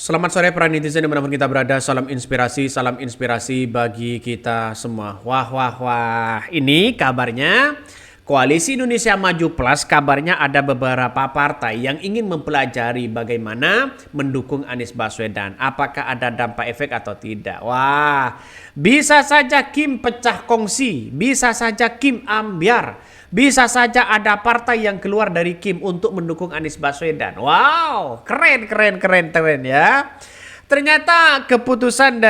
Selamat sore para netizen dimanapun kita berada, salam inspirasi bagi kita semua. Wah, wah, wah, ini kabarnya Koalisi Indonesia Maju Plus kabarnya ada beberapa partai yang ingin mempelajari bagaimana mendukung Anies Baswedan. Apakah ada dampak efek atau tidak? Wah, bisa saja Kim pecah kongsi, bisa saja Kim ambiar, bisa saja ada partai yang keluar dari Kim untuk mendukung Anies Baswedan. Wow, keren ya. Ternyata putusan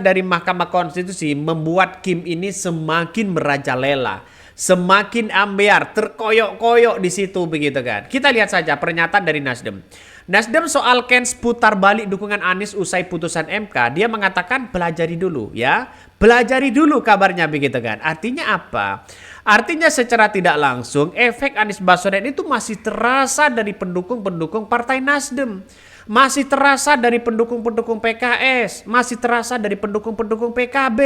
dari Mahkamah Konstitusi membuat Kim ini semakin merajalela, semakin ambiar, terkoyok-koyok di situ begitu kan. Kita lihat saja pernyataan dari Nasdem. Nasdem soal Kens putar balik dukungan Anies usai putusan MK, dia mengatakan pelajari dulu ya. Pelajari dulu kabarnya begitu kan. Artinya apa? Artinya secara tidak langsung efek Anies Baswedan itu masih terasa dari pendukung-pendukung Partai Nasdem. Masih terasa dari pendukung-pendukung PKS, masih terasa dari pendukung-pendukung PKB.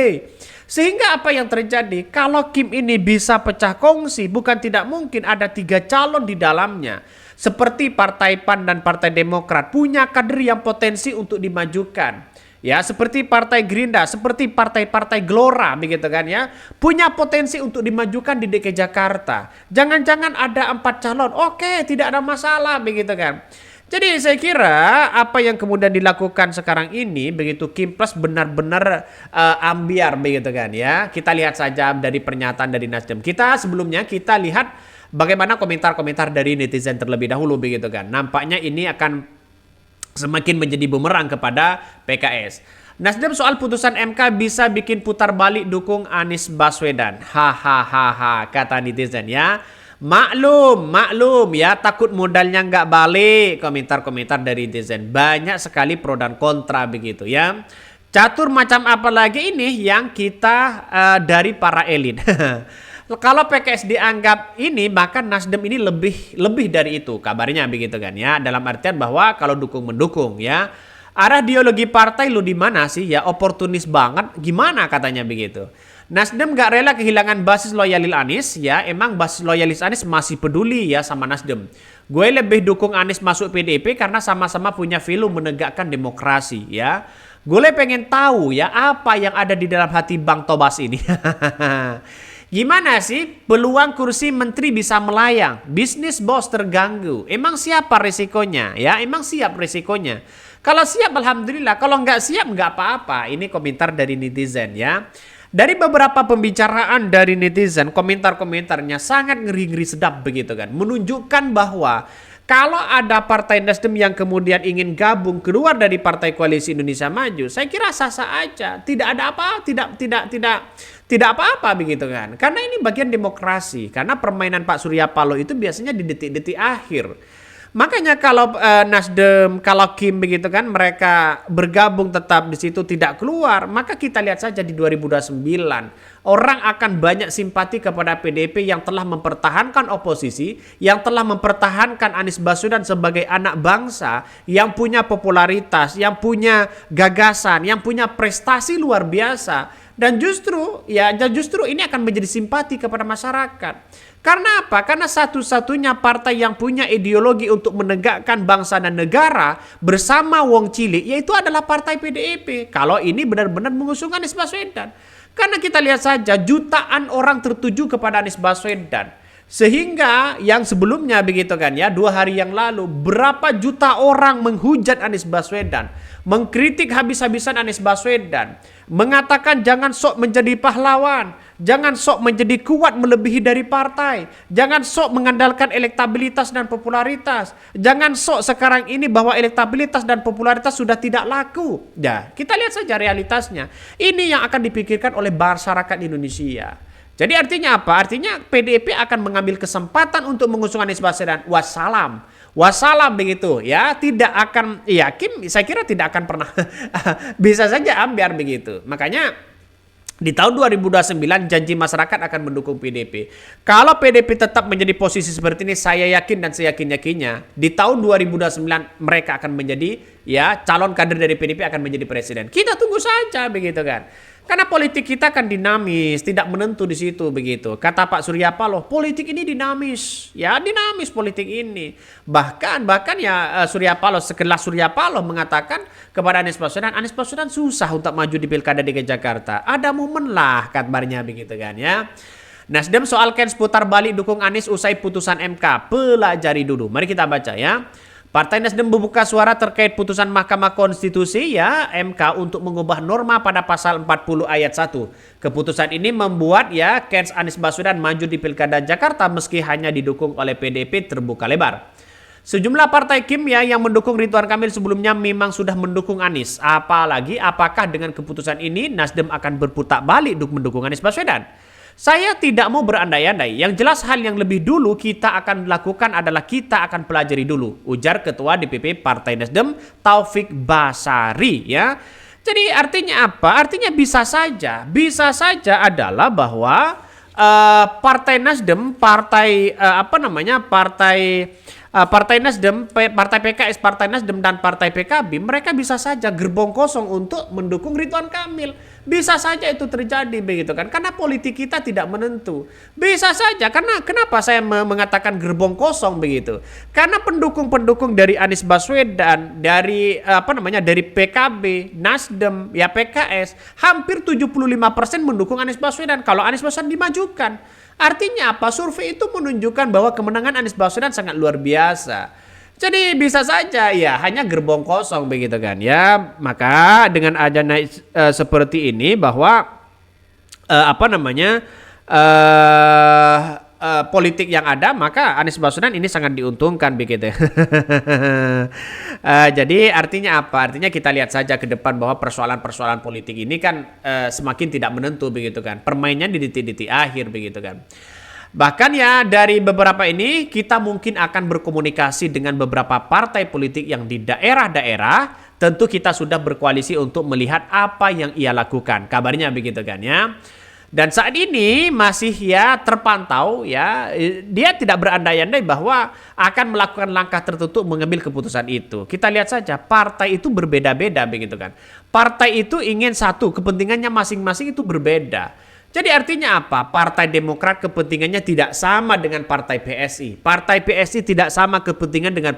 Sehingga apa yang terjadi? Kalau Kim ini bisa pecah kongsi, bukan tidak mungkin ada 3 calon di dalamnya. Seperti Partai PAN dan Partai Demokrat punya kader yang potensi untuk dimajukan. Ya, seperti Partai Gerindra, seperti partai-partai Gelora begitu kan ya, punya potensi untuk dimajukan di DKI Jakarta. Jangan-jangan ada 4 calon, oke, tidak ada masalah begitu kan. Jadi saya kira apa yang kemudian dilakukan sekarang ini begitu Kim Plus benar-benar ambiar begitu kan ya. Kita lihat saja dari pernyataan dari Nasdem. Sebelumnya kita lihat bagaimana komentar-komentar dari netizen terlebih dahulu begitu kan. Nampaknya ini akan semakin menjadi bumerang kepada PKS. Nasdem soal putusan MK bisa bikin putar balik dukung Anies Baswedan. Hahaha kata netizen ya. Maklum ya, takut modalnya nggak balik. Komentar-komentar dari netizen banyak sekali pro dan kontra begitu ya. Catur macam apa lagi ini yang kita dari para elit. Kalau PKS dianggap ini, maka Nasdem ini lebih dari itu kabarnya begitu kan ya. Dalam artian bahwa kalau dukung mendukung ya. Arah ideologi partai lu di mana sih ya, oportunis banget gimana katanya begitu. Nasdem gak rela kehilangan basis loyalis Anies ya, emang basis loyalis Anies masih peduli ya sama Nasdem. Gue lebih dukung Anies masuk PDIP karena sama-sama punya value menegakkan demokrasi ya. Gue pengen tahu ya apa yang ada di dalam hati Bang Tobas ini. Gimana sih peluang kursi menteri bisa melayang, bisnis bos terganggu, emang siapa risikonya ya, emang siap risikonya. Kalau siap alhamdulillah, kalau nggak siap nggak apa-apa. Ini komentar dari netizen ya. Dari beberapa pembicaraan dari netizen, komentar-komentarnya sangat ngeri-ngeri sedap begitu kan. Menunjukkan bahwa kalau ada partai Nasdem yang kemudian ingin gabung keluar dari Partai Koalisi Indonesia Maju, saya kira sah-sah aja. Tidak ada apa, tidak apa-apa begitu kan. Karena ini bagian demokrasi. Karena permainan Pak Surya Paloh itu biasanya di detik-detik akhir. Makanya kalau Nasdem, kalau Kim begitu kan, mereka bergabung tetap di situ tidak keluar, maka kita lihat saja di 2029 orang akan banyak simpati kepada PDIP yang telah mempertahankan oposisi, yang telah mempertahankan Anies Baswedan sebagai anak bangsa, yang punya popularitas, yang punya gagasan, yang punya prestasi luar biasa. Dan justru ini akan menjadi simpati kepada masyarakat. Karena apa? Karena satu-satunya partai yang punya ideologi untuk menegakkan bangsa dan negara bersama wong cilik yaitu adalah partai PDIP. Kalau ini benar-benar mengusung Anies Baswedan. Karena kita lihat saja jutaan orang tertuju kepada Anies Baswedan. Sehingga yang sebelumnya begitu kan ya, 2 hari yang lalu berapa juta orang menghujat Anies Baswedan, mengkritik habis-habisan Anies Baswedan, mengatakan jangan sok menjadi pahlawan, jangan sok menjadi kuat melebihi dari partai, jangan sok mengandalkan elektabilitas dan popularitas, jangan sok sekarang ini bahwa elektabilitas dan popularitas sudah tidak laku. Ya, kita lihat saja realitasnya. Ini yang akan dipikirkan oleh masyarakat Indonesia. Jadi artinya apa? Artinya PDIP akan mengambil kesempatan untuk mengusung Anies Baswedan. Wassalam begitu ya. Tidak akan, ya Kim saya kira tidak akan pernah bisa saja ambiar begitu. Makanya di tahun 2029 janji masyarakat akan mendukung PDIP. Kalau PDIP tetap menjadi posisi seperti ini, saya yakin dan saya yakin-yakinnya di tahun 2029 mereka akan menjadi ya calon kader dari PDIP akan menjadi presiden. Kita tunggu saja begitu kan. Karena politik kita kan dinamis, tidak menentu di situ begitu. Kata Pak Surya Paloh, politik ini dinamis, ya dinamis politik ini. Bahkan ya Surya Paloh, sekelas Surya Paloh mengatakan kepada Anies Baswedan susah untuk maju di Pilkada DKI Jakarta. Ada momen lah kabarnya begitu kan ya. Nasdem soal Ken seputar balik dukung Anies usai putusan MK, pelajari dulu. Mari kita baca ya. Partai Nasdem membuka suara terkait putusan Mahkamah Konstitusi ya MK untuk mengubah norma pada pasal 40 ayat 1. Keputusan ini membuat ya Ken Anies Baswedan maju di Pilkada Jakarta meski hanya didukung oleh PDIP terbuka lebar. Sejumlah partai Kim ya yang mendukung Ridwan Kamil sebelumnya memang sudah mendukung Anies. Apalagi apakah dengan keputusan ini Nasdem akan berputar balik mendukung Anies Baswedan? Saya tidak mau berandai-andai. Yang jelas hal yang lebih dulu kita akan lakukan adalah kita akan pelajari dulu. Ujar Ketua DPP Partai Nasdem Taufik Basari ya. Jadi artinya apa? Artinya bisa saja adalah bahwa Partai Nasdem, Partai Nasdem, Partai PKS, Partai Nasdem dan Partai PKB mereka bisa saja gerbong kosong untuk mendukung Ridwan Kamil. Bisa saja itu terjadi begitu kan. Karena politik kita tidak menentu. Bisa saja karena kenapa saya mengatakan gerbong kosong begitu? Karena pendukung-pendukung dari Anies Baswedan, dari dari PKB, Nasdem, ya PKS, hampir 75% mendukung Anies Baswedan kalau Anies Baswedan dimajukan. Artinya apa? Survei itu menunjukkan bahwa kemenangan Anies Baswedan sangat luar biasa. Jadi bisa saja ya hanya gerbong kosong begitu kan ya. Maka dengan adanya seperti ini bahwa politik yang ada maka Anies Baswedan ini sangat diuntungkan begitu. Jadi artinya apa? Artinya kita lihat saja ke depan bahwa persoalan-persoalan politik ini kan semakin tidak menentu begitu kan. Permainnya di titik-titik akhir begitu kan. Bahkan ya dari beberapa ini kita mungkin akan berkomunikasi dengan beberapa partai politik yang di daerah-daerah. Tentu kita sudah berkoalisi untuk melihat apa yang ia lakukan. Kabarnya begitu kan ya. Dan saat ini masih ya terpantau ya dia tidak berandai-andai bahwa akan melakukan langkah tertentu mengambil keputusan itu. Kita lihat saja partai itu berbeda-beda begitu kan. Partai itu ingin satu, kepentingannya masing-masing itu berbeda. Jadi artinya apa? Partai Demokrat kepentingannya tidak sama dengan Partai PSI. Partai PSI tidak sama kepentingan dengan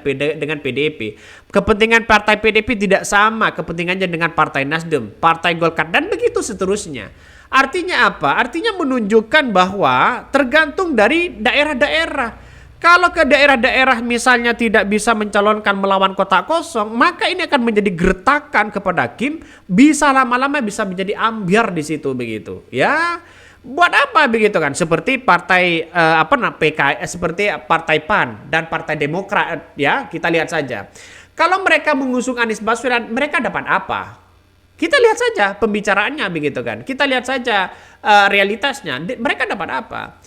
PDIP. Kepentingan Partai PDIP tidak sama kepentingannya dengan Partai Nasdem, Partai Golkar dan begitu seterusnya. Artinya apa? Artinya menunjukkan bahwa tergantung dari daerah-daerah. Kalau ke daerah-daerah misalnya tidak bisa mencalonkan melawan kota kosong, maka ini akan menjadi gertakan kepada Kim, bisa lama-lama bisa menjadi ambiar di situ begitu. Ya, buat apa begitu kan? Seperti partai PKS, seperti partai PAN dan partai Demokrat ya, kita lihat saja. Kalau mereka mengusung Anies Baswedan, mereka dapat apa? Kita lihat saja pembicaraannya begitu kan. Kita lihat saja realitasnya. Mereka dapat apa?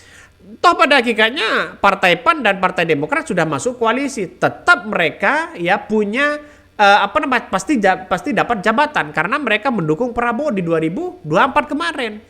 Toh pada hakikatnya Partai PAN dan Partai Demokrat sudah masuk koalisi. Tetap mereka ya punya pasti dapat jabatan karena mereka mendukung Prabowo di 2024 kemarin.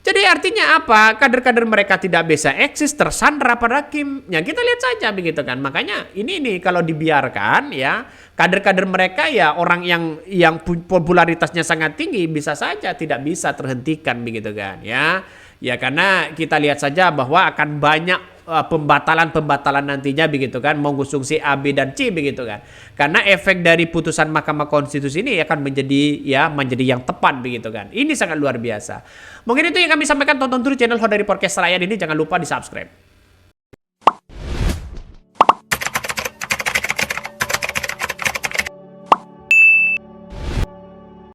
Jadi artinya apa? Kader-kader mereka tidak bisa eksis, tersandra pada Kim. Ya kita lihat saja begitu kan. Makanya ini kalau dibiarkan ya kader-kader mereka ya orang yang popularitasnya sangat tinggi bisa saja tidak bisa terhentikan begitu kan ya. Ya karena kita lihat saja bahwa akan banyak pembatalan nantinya begitu kan, mengusung si A, B dan C begitu kan. Karena efek dari putusan Mahkamah Konstitusi ini akan menjadi yang tepat begitu kan. Ini sangat luar biasa. Mungkin itu yang kami sampaikan, tonton terus channel Hodari Podcast Rakyat ini, jangan lupa di-subscribe.